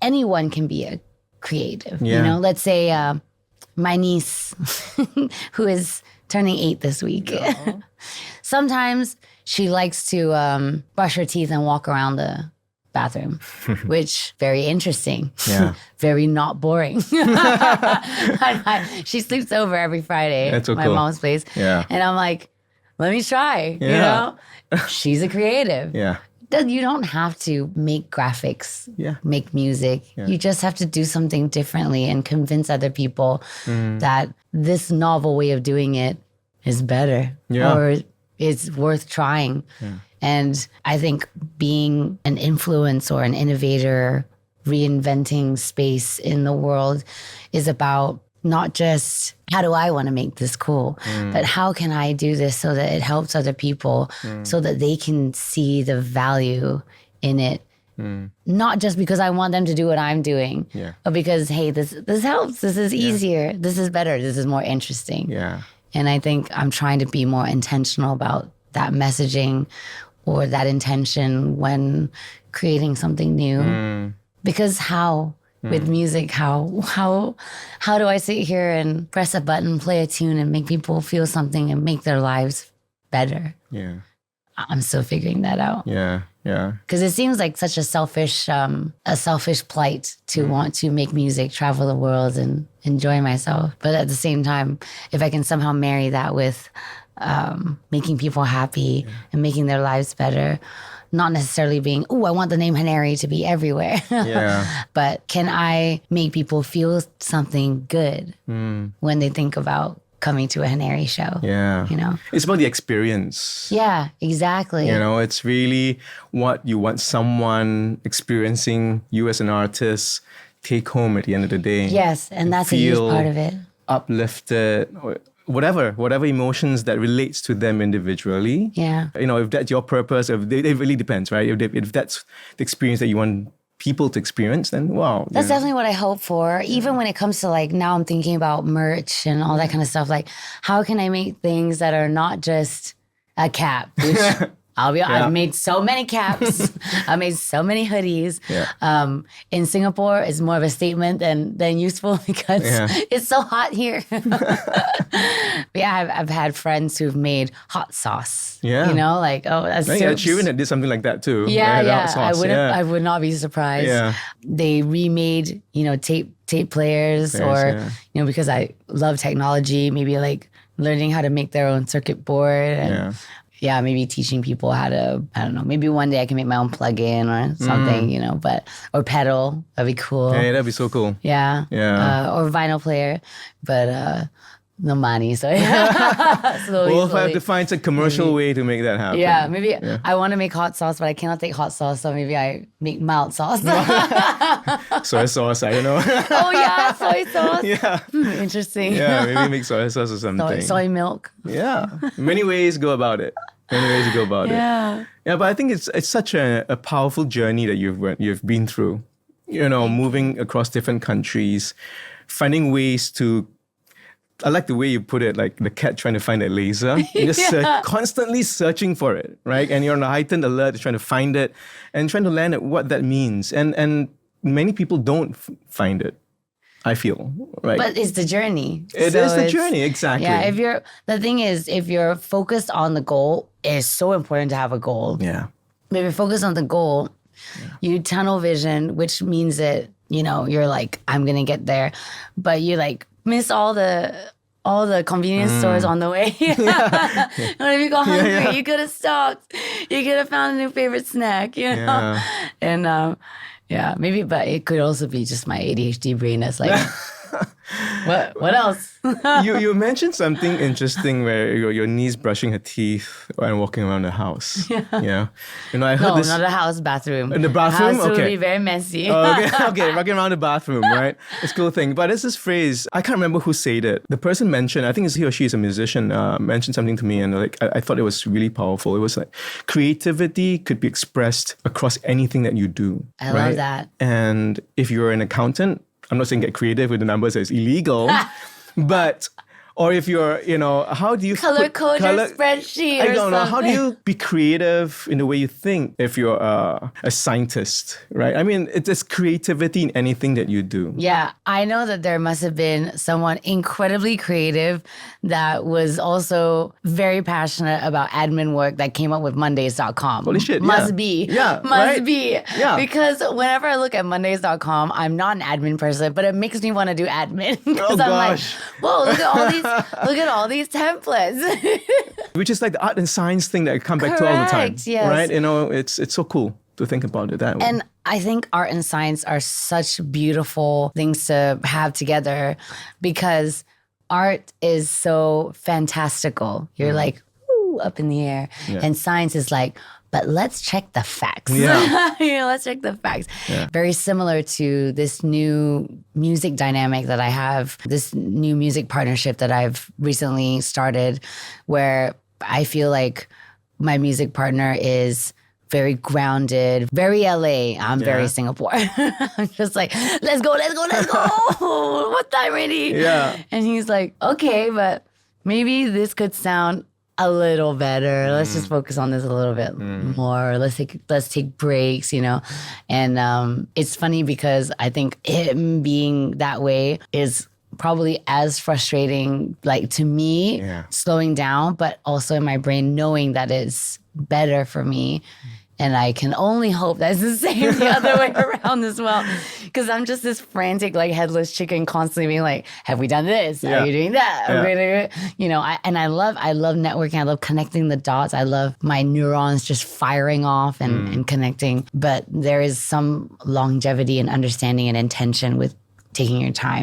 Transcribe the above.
anyone can be a creative. Yeah. You know, let's say my niece, who is turning 8 this week. Sometimes she likes to brush her teeth and walk around the bathroom, which very interesting. Yeah. Very not boring. She sleeps over every Friday That's so at my cool. mom's place. Yeah. And I'm like, let me try, you Yeah. know? She's a creative. Yeah. You don't have to make graphics, Yeah. make music. Yeah. You just have to do something differently and convince other people that this novel way of doing it is better Yeah. or it's worth trying. Yeah. And I think being an influence or an innovator, reinventing space in the world is about not just how do I want to make this cool, but how can I do this so that it helps other people so that they can see the value in it. Not just because I want them to do what I'm doing, but because, hey, this helps. This is easier. This is better. This is more interesting. Yeah. And I think I'm trying to be more intentional about that messaging or that intention when creating something new. Because how? With music, how do I sit here and press a button, play a tune, and make people feel something and make their lives better? Yeah. I'm still figuring that out. Yeah. Yeah. Because it seems like such a selfish plight to want to make music, travel the world, and enjoy myself. But at the same time, if I can somehow marry that with making people happy and making their lives better, not necessarily being, I want the name Haneri to be everywhere. Yeah. But can I make people feel something good when they think about coming to a Haneri show? Yeah. You know? It's about the experience. Yeah, exactly. You know, it's really what you want someone experiencing you as an artist take home at the end of the day. Yes, and that's a huge Feel part of it. uplifted, or whatever emotions that relates to them individually. Yeah. You know, if that's your purpose, it really depends, right? If that's the experience that you want people to experience, then wow. That's definitely what I hope for. Even when it comes to like, now I'm thinking about merch and all that kind of stuff. Like, how can I make things that are not just a cap, which I've made so many caps. I made so many hoodies. Yeah. In Singapore, it's more of a statement than useful because it's so hot here. But yeah, I've had friends who've made hot sauce. Yeah. You know, like, that's Right, yeah, Sheeran did something like that too. Yeah, Right, yeah. hot sauce. I would not be surprised. Yeah. They remade, tape players or, because I love technology, maybe like learning how to make their own circuit board and maybe teaching people how to, I don't know, maybe one day I can make my own plug-in or something, or pedal. That'd be cool. Yeah, that'd be so cool. Yeah. Yeah. Or vinyl player, but no money. So We'll have to find a commercial way to make that happen. Yeah, maybe I want to make hot sauce, but I cannot take hot sauce, so maybe I make mild sauce. Soy sauce, I don't know. Oh yeah, soy sauce. Yeah. Interesting. Yeah, maybe make soy sauce or something. Soy milk. Yeah. Many ways to go about it. Yeah. Yeah, but I think it's such a powerful journey that you've been through. Moving across different countries, finding ways to. I like the way you put it, like the cat trying to find that laser. You're just constantly searching for it, right? And you're on a heightened alert, trying to find it and trying to land at what that means. And many people don't find it, I feel, right? But it's the journey. It is the journey, exactly. Yeah, if you're focused on the goal, it's so important to have a goal. Yeah. But if you're focused on the goal, you tunnel vision, which means that, you're like, I'm going to get there. But you like miss all the convenience stores on the way. When you go hungry, you could have stopped. You could have found a new favorite snack, Yeah. And maybe, but it could also be just my ADHD brain that's like, what else? You mentioned something interesting where your niece brushing her teeth and walking around the house. Yeah. I heard this. No, not a house, bathroom. In the bathroom? House Okay. would be very messy. Okay, walking around the bathroom, right? It's a cool thing. But there's this phrase, I can't remember who said it. The person mentioned, I think it's he or she is a musician, mentioned something to me and I thought it was really powerful. It was like, creativity could be expressed across anything that you do. I right? love that. And if you're an accountant, I'm not saying get creative with the numbers, it's illegal. But Or if you're, how do you Color put code your spreadsheet I or don't know. How do something. you be creative in the way you think if you're a scientist, right? I mean, there's creativity in anything that you do. Yeah, I know that there must have been someone incredibly creative that was also very passionate about admin work that came up with Mondays.com. Holy shit, Must yeah. be. Yeah, Must right? be. Yeah. Because whenever I look at Mondays.com, I'm not an admin person, but it makes me want to do admin. Because Oh, I'm gosh. like, whoa, look at all these templates. Which is like the art and science thing that I come back to all the time. Correct, yes. Right? It's so cool to think about it that way. And I think art and science are such beautiful things to have together because art is so fantastical. You're like, woo, up in the air. Yeah. And science is like, but let's check the facts. Yeah. Let's check the facts. Yeah. Very similar to this new music dynamic that I have, this new music partnership that I've recently started, where I feel like my music partner is very grounded, very LA. I'm very Singapore. I'm just like, let's go. What time already? Yeah. And he's like, okay, but maybe this could sound a little better. Let's just focus on this a little bit more. Let's take breaks, And it's funny because I think him being that way is probably as frustrating, like to me, slowing down, but also in my brain knowing that it's better for me. And I can only hope that's the same the other way around as well. Because I'm just this frantic, like headless chicken constantly being like, have we done this? Are you doing that? I love networking. I love connecting the dots. I love my neurons just firing off and connecting. But there is some longevity and understanding and intention with taking your time.